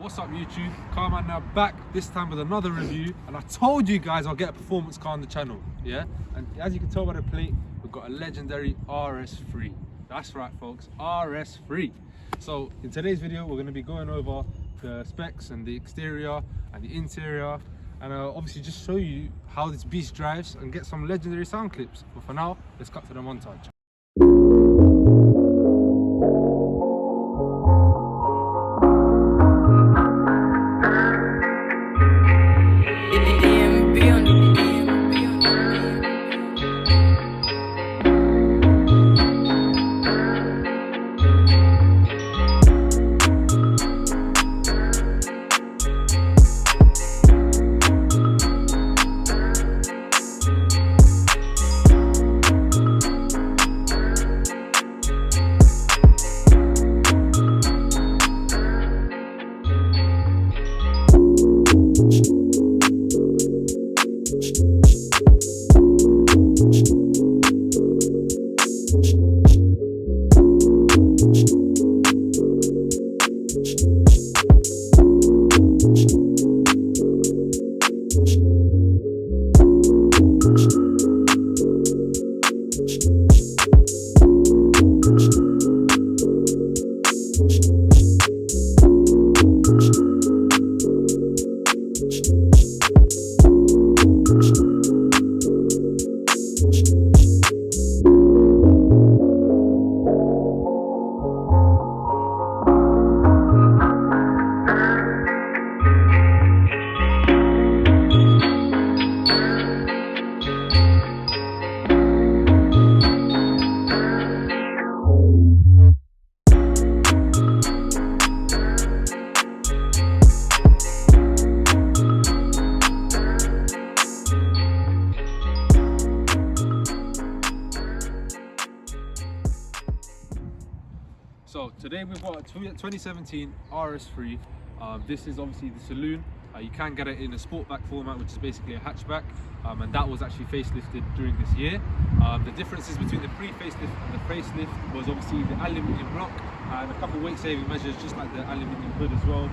What's up YouTube? Carman now back, this time with another review, and I told you guys I'll get a performance car on the channel, yeah? And as you can tell by the plate, we've got a legendary RS3. That's right folks, RS3. So in today's video we're going to be going over the specs and the exterior and the interior, and obviously just show you how this beast drives and get some legendary sound clips. But for now, let's cut to the montage. So today we've got a 2017 RS3. This is obviously the saloon. You can get it in a sportback format, which is basically a hatchback, and that was actually facelifted during this year. The differences between the pre-facelift and the facelift was obviously the aluminium block and a couple of weight-saving measures, just like the aluminium hood as well.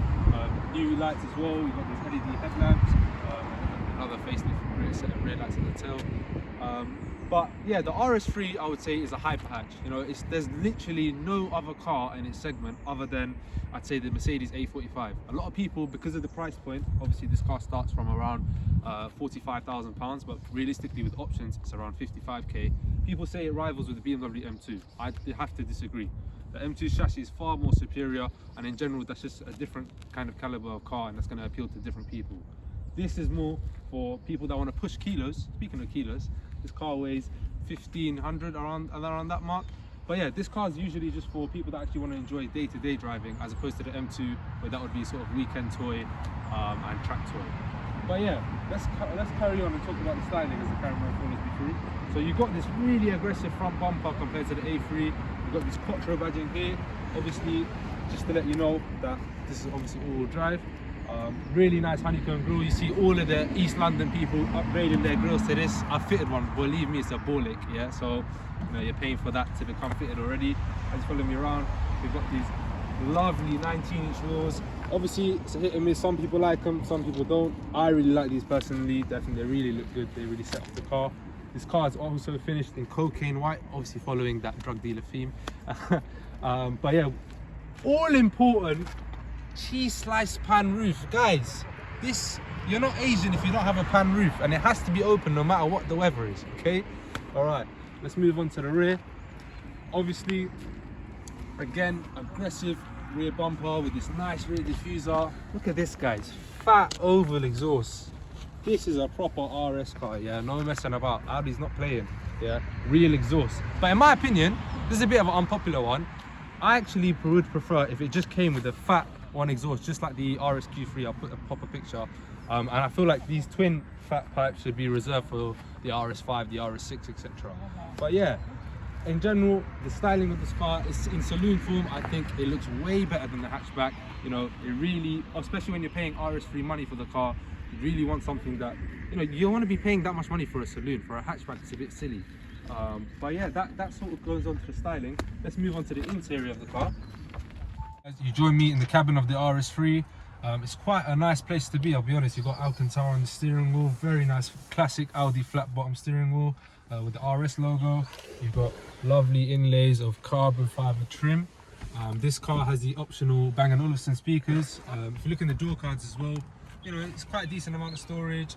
New lights as well. We've got these LED headlamps, another facelift set of rear lights at the tail. But yeah, the RS3 I would say is a hyper hatch. You know, there's literally no other car in its segment other than, I'd say, the Mercedes A45. A lot of people, because of the price point, obviously this car starts from around £45,000, but realistically with options it's around 55k. People say it rivals with the BMW M2. I have to disagree. The M2 chassis is far more superior, and in general that's just a different kind of caliber of car, and that's going to appeal to different people. This is more for people that want to push kilos. Speaking of kilos, this car weighs 1500, around that mark. But yeah, this car is usually just for people that actually want to enjoy day-to-day driving, as opposed to the M2, where that would be sort of weekend toy and track toy. But yeah, let's carry on and talk about the styling as the camera follows me through. So you've got this really aggressive front bumper compared to the A3. You've got this Quattro badging here. Obviously, just to let you know that this is obviously all-wheel drive. Really nice honeycomb grille. You see all of the East London people upgrading their grills to this. I fitted one, believe me, it's a bollock, yeah? So you know, you're paying for that to become fitted already. As follow me around, we've got these lovely 19-inch wheels. Obviously it's a hit and miss. Some people like them, some people don't. I really like these personally. I think they really look good. They really set off the car. This car is also finished in cocaine white, obviously following that drug dealer theme. But yeah, all important, cheese slice pan roof. Guys, you're not Asian if you don't have a pan roof, and it has to be open no matter what the weather is, okay? All right, let's move on to the rear. Obviously, again, aggressive rear bumper with this nice rear diffuser. Look at this, guys, fat oval exhaust. This is a proper RS car, yeah, no messing about. Audi's not playing, yeah, real exhaust. But in my opinion, this is a bit of an unpopular one. I actually would prefer if it just came with a fat one exhaust, just like the RSQ3. I'll pop a picture. And I feel like these twin fat pipes should be reserved for the RS5, the RS6, etc. But yeah, in general, the styling of this car is in saloon form. I think it looks way better than the hatchback. You know, it really, especially when you're paying RS3 money for the car, you really want something that, you know, you don't want to be paying that much money for a saloon. For a hatchback, it's a bit silly. But yeah, that sort of goes on to the styling. Let's move on to the interior of the car. As you join me in the cabin of the RS3, It's quite a nice place to be, I'll be honest. You've got Alcantara on the steering wheel, very nice classic Audi flat bottom steering wheel with the RS logo. You've got lovely inlays of carbon fiber trim. This car has the optional Bang & Olufsen speakers. If you look in the door cards as well, you know, it's quite a decent amount of storage.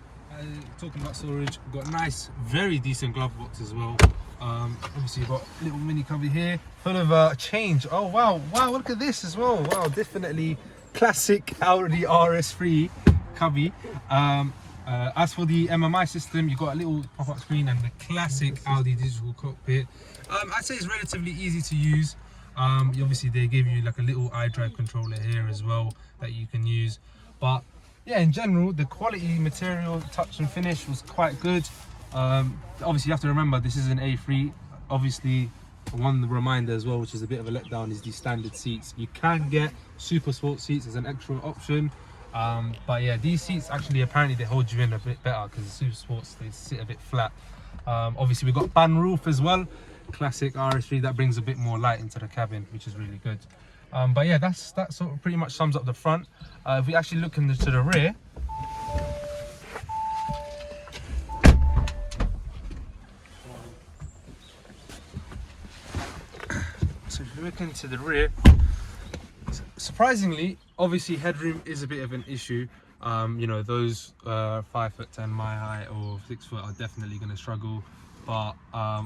Talking about storage, we've got a nice, very decent glove box as well. Obviously you've got a little mini cubby here full of change. Oh wow, look at this as well. Wow, definitely classic Audi RS3 cubby. As for the MMI system, you've got a little pop-up screen and the classic Audi digital cockpit. I'd say it's relatively easy to use. Obviously they give you like a little iDrive controller here as well that you can use, but yeah, in general the quality, material, touch and finish was quite good. Obviously you have to remember this is an A3. Obviously one reminder as well, which is a bit of a letdown, is the standard seats. You can get super sport seats as an extra option, but yeah, these seats actually apparently they hold you in a bit better because the super sports they sit a bit flat. Obviously we've got pan roof as well, classic RS3, that brings a bit more light into the cabin, which is really good. But yeah, that sort of pretty much sums up the front. If we actually look to the rear, so if you look into the rear, surprisingly, obviously headroom is a bit of an issue. You know, those 5'10" my height or 6 foot are definitely going to struggle. But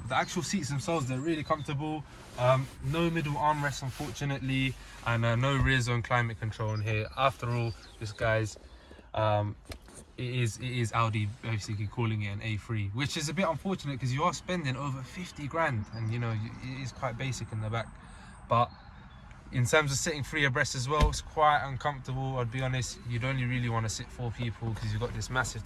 the actual seats themselves, they're really comfortable. No middle armrest unfortunately, and no rear zone climate control in here. After all, this guy's it is Audi basically calling it an A3, which is a bit unfortunate because you are spending over 50 grand, and you know it is quite basic in the back. But in terms of sitting 3 abreast as well, it's quite uncomfortable. I'd be honest, you'd only really want to sit 4 people because you've got this massive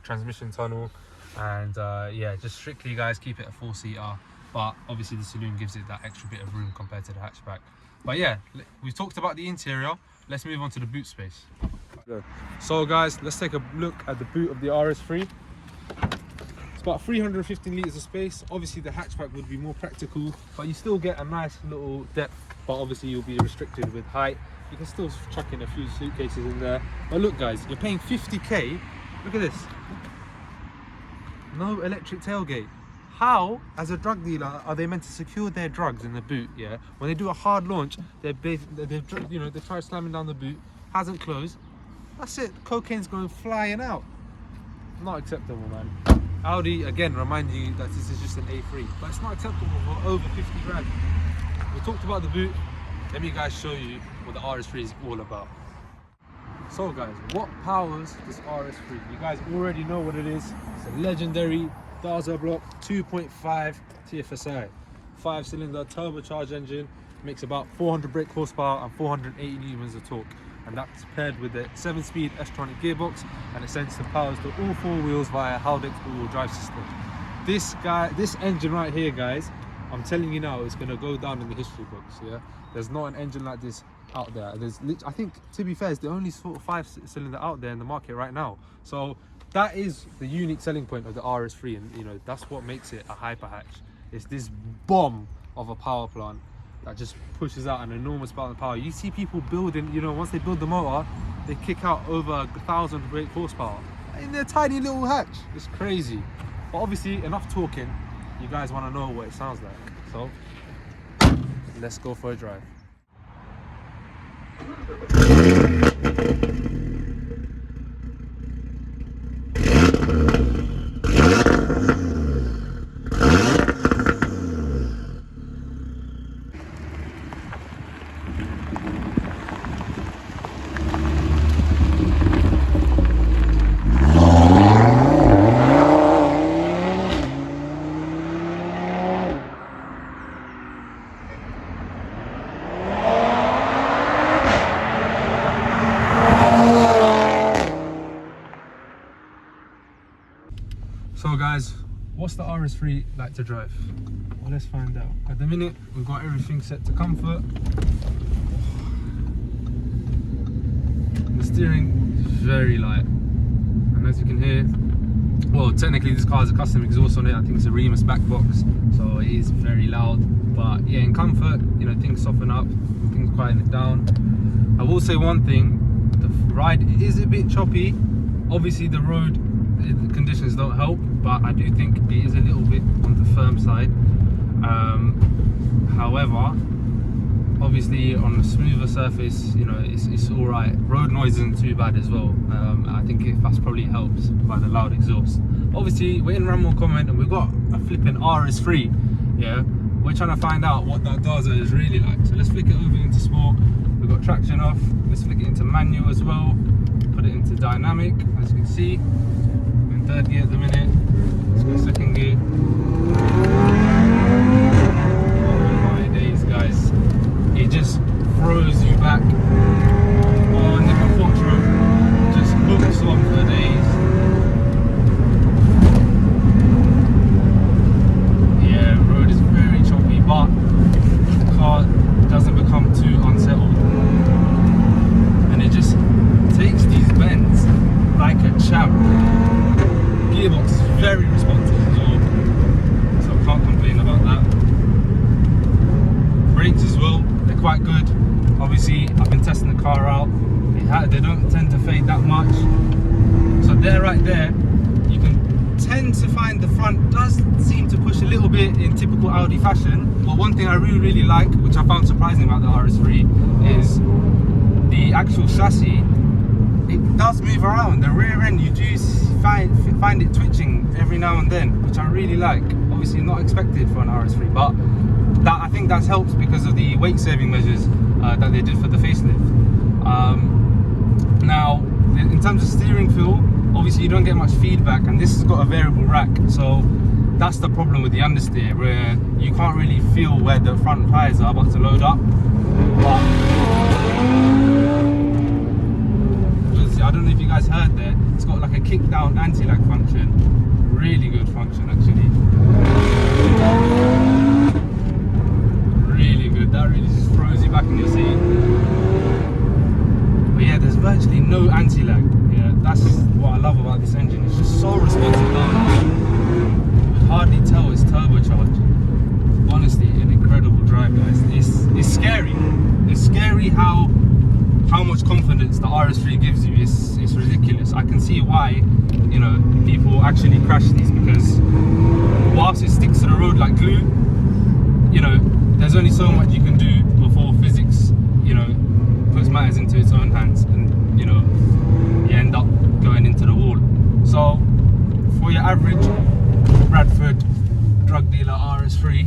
transmission tunnel. And yeah, just strictly guys, keep it a 4-seater, but obviously the saloon gives it that extra bit of room compared to the hatchback. But yeah, we've talked about the interior, let's move on to the boot space. So guys, let's take a look at the boot of the RS3. It's about 315 litres of space. Obviously the hatchback would be more practical, but you still get a nice little depth, but obviously you'll be restricted with height. You can still chuck in a few suitcases in there. But look guys, you're paying 50k, look at this. No electric tailgate. How, as a drug dealer, are they meant to secure their drugs in the boot? Yeah, when they do a hard launch, they've tried slamming down the boot, hasn't closed. That's it. Cocaine's going flying out. Not acceptable, man. Audi again reminding you that this is just an A3, but it's not acceptable for over 50 grand. We talked about the boot. Let me guys show you what the RS3 is all about. So guys, what powers this RS3? You guys already know what it is. It's a legendary Daza block 2.5 TFSI, 5-cylinder turbocharged engine, makes about 400 brake horsepower and 480 newtons of torque, and that's paired with the 7-speed S-tronic gearbox, and it sends the powers to all 4 wheels via Haldex all-wheel drive system. This engine right here, guys, I'm telling you now, it's going to go down in the history books. Yeah, there's not an engine like this out there. I think, to be fair, it's the only sort of 5-cylinder out there in the market right now. So that is the unique selling point of the RS3, and you know that's what makes it a hyper hatch. It's this bomb of a power plant that just pushes out an enormous amount of power. You see people building, you know, once they build the motor, they kick out over 1,000 brake horsepower in their tiny little hatch. It's crazy. But obviously, enough talking. You guys want to know what it sounds like, so let's go for a drive. So guys, what's the RS3 like to drive? Well, let's find out. At the minute, we've got everything set to comfort. The steering is very light, and as you can hear, well, technically this car has a custom exhaust on it. I think it's a Remus back box, so it is very loud. But yeah, in comfort, you know, things soften up, things quieten it down. I will say one thing: ride is a bit choppy. Obviously the road conditions don't help, but I do think it is a little bit on the firm side. However, obviously on a smoother surface, you know, it's all right. Road noise isn't too bad as well. I think that's probably helps by the loud exhaust. Obviously we're in Ramble Comment and we've got a flipping RS3. Yeah, we're trying to find out what that Daza is really like. So let's flick it over into sport. We've got traction off. Let's flick it into manual as well. Put it into dynamic, as you can see. We're in third gear at the minute. Let's go second gear. Oh my days, guys. It just throws you back. Oh, nickel quattro just hooks on for days. Yeah, road is very choppy, but the car doesn't become too unsettled. And it just takes these bends like a champ. Gearbox is very responsive as well, so I can't complain about that. Brakes as well, they're quite good. Obviously I've been testing the car out, they don't tend to fade that much. So there, right there, you can tend to find the front does seem to push a little bit in typical Audi fashion. But one thing I really like, which I found surprising about the RS3, is the actual chassis. It does move around. The rear end, you do find it twitching every now and then, which I really like. Obviously not expected for an RS3, but that, I think that helps because of the weight saving measures that they did for the facelift. Now, in terms of steering feel, obviously you don't get much feedback, and this has got a variable rack, so that's the problem with the understeer, where you can't really feel where the front tyres are about to load up. But I don't know if you guys heard there, it's got like a kick down anti-lag function. Really good function actually. Really good, that really just throws you back in your seat. But yeah, there's virtually no anti-lag. Yeah, that's what I love about this engine. It's just so responsive down. You could hardly tell it's turbocharged. Honestly, an incredible drive, guys. It's scary. It's scary how much confidence the RS3 gives you. It's ridiculous. I can see why, you know, people actually crash these, because whilst it sticks to the road like glue, you know, there's only so much you can do before physics, you know, puts matters into its own hands, and you know, you end up going into the wall. So for your average Bradford drug dealer RS3,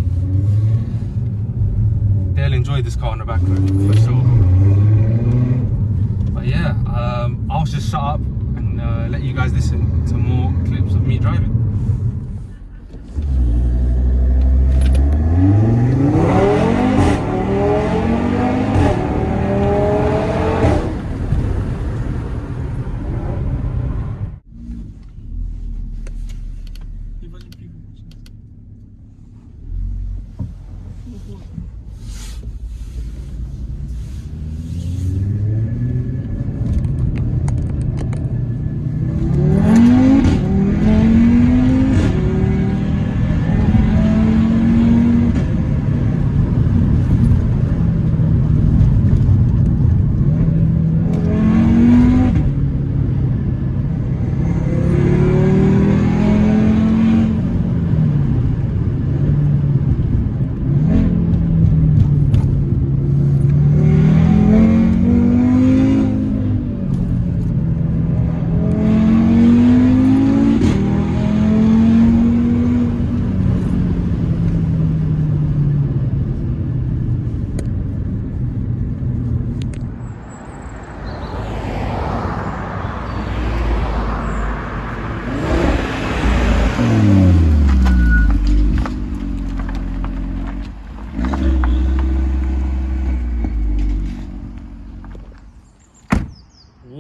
they'll enjoy this car on the back road for sure. But yeah, I'll just shut up and let you guys listen to more clips of me driving.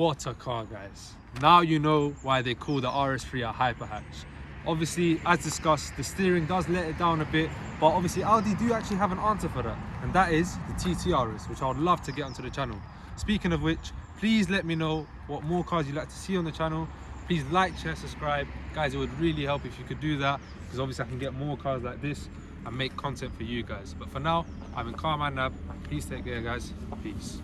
What a car, guys. Now you know why they call the RS3 a hyper hatch. Obviously, as discussed, the steering does let it down a bit, but obviously Audi do actually have an answer for that, and that is the TTRS, which I would love to get onto the channel. Speaking of which, please let me know what more cars you'd like to see on the channel. Please like, share, subscribe. Guys, it would really help if you could do that, because obviously I can get more cars like this and make content for you guys. But for now, I'm in Carman Nab. Please take care, guys. Peace.